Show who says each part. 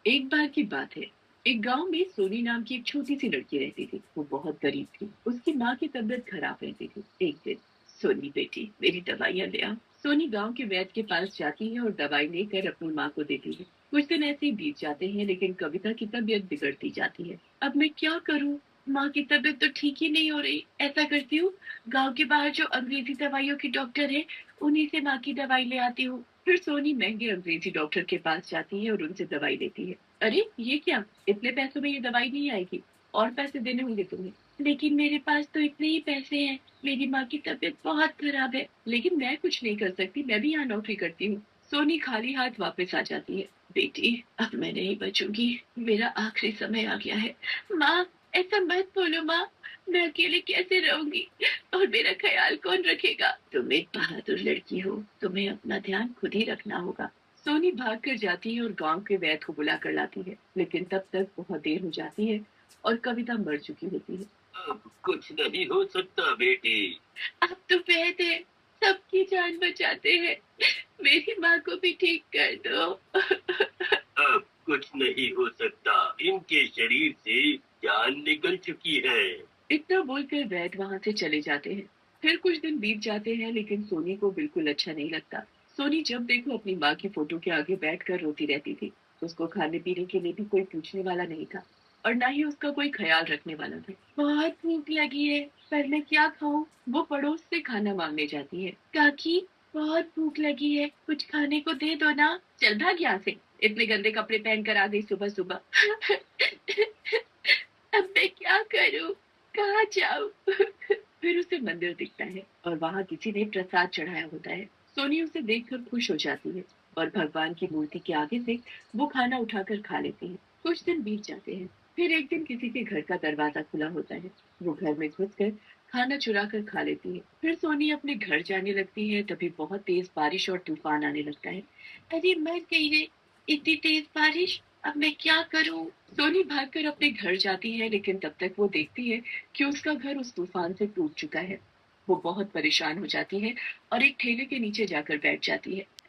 Speaker 1: एक बार की बात है। एक गांव में सोनी नाम की एक छोटी सी लड़की रहती थी। वो बहुत गरीब थी। उसकी माँ की तबीयत खराब रहती थी। एक दिन, सोनी बेटी मेरी दवाइयाँ ले आओ। सोनी गांव के वैद्य के पास जाती है और दवाई लेकर अपनी माँ को देती है। कुछ दिन ऐसे ही बीत जाते हैं, लेकिन कविता की तबीयत बिगड़ती जाती है। अब मैं क्या करूँ? माँ की तबीयत तो ठीक ही नहीं हो रही। ऐसा करती हूँ, गांव के बाहर जो अंग्रेजी दवाइयों के डॉक्टर है, उन्हीं से माँ की दवाई ले आती हूँ। फिर सोनी महंगे अंग्रेजी डॉक्टर के पास जाती है और उनसे दवाई लेती है। अरे ये क्या, इतने पैसों में ये दवाई नहीं आएगी, और पैसे देने होंगे तुम्हें। लेकिन मेरे पास तो इतने ही पैसे हैं। मेरी माँ की तबीयत बहुत खराब है, लेकिन मैं कुछ नहीं कर सकती, मैं भी यहाँ नौकरी करती हूँ। सोनी खाली हाथ वापस आ जाती है। बेटी, अब मैं नहीं बचूंगी, मेरा आखिरी समय आ गया है। माँ, ऐसा मत बोलो माँ, मैं अकेले कैसे रहूंगी, और मेरा ख्याल कौन रखेगा? तुम एक बहादुर लड़की हो, तुम्हें अपना ध्यान खुद ही रखना होगा। सोनी भाग कर जाती है और गांव के वैद्य को बुला कर लाती है, लेकिन तब तक बहुत देर हो जाती है और कविता मर चुकी होती है।
Speaker 2: अब कुछ नहीं हो सकता बेटी।
Speaker 1: अब तो वैद्य है, सबकी जान बचाते हैं, मेरी माँ को भी ठीक कर दो।
Speaker 2: अब कुछ नहीं हो सकता, इनके शरीर से जान निकल चुकी है।
Speaker 1: इतना बोलकर वैद्य वहां से चले जाते हैं। फिर कुछ दिन बीत जाते हैं, लेकिन सोनी को बिल्कुल अच्छा नहीं लगता। सोनी जब देखो अपनी माँ की फोटो के आगे बैठकर रोती रहती थी। उसको खाने पीने के लिए भी कोई पूछने वाला नहीं था, और ना ही उसका कोई ख्याल रखने वाला था। बहुत भूख लगी है, पर मैं क्या खाऊं? वो पड़ोस से खाना मांगने जाती है। काकी, बहुत भूख लगी है, कुछ खाने को दे दो ना। चल भाग यहाँ से, इतने गंदे कपड़े पहन कर आ गई सुबह सुबह। अब मैं क्या करूं, कहाँ जाऊं? फिर उसे मंदिर दिखता है और वहां किसी ने प्रसाद चढ़ाया होता है। सोनी उसे देखकर खुश हो जाती है और भगवान की मूर्ति के आगे से वो खाना उठाकर खा लेती है। कुछ दिन बीत जाते हैं। फिर एक दिन किसी के घर का दरवाजा खुला होता है। वो घर में घुसकर खाना चुरा कर खा लेती है। फिर सोनी अपने घर जाने लगती है, तभी बहुत तेज बारिश और तूफान आने लगता है। अरे मर गई रे, इतनी तेज बारिश, अब मैं क्या करूं? सोनी भागकर अपने घर जाती है, लेकिन तब तक वो देखती है कि उसका घर उस तूफान से टूट चुका है। वो बहुत परेशान हो जाती है और एक ठेले के नीचे जाकर बैठ जाती है।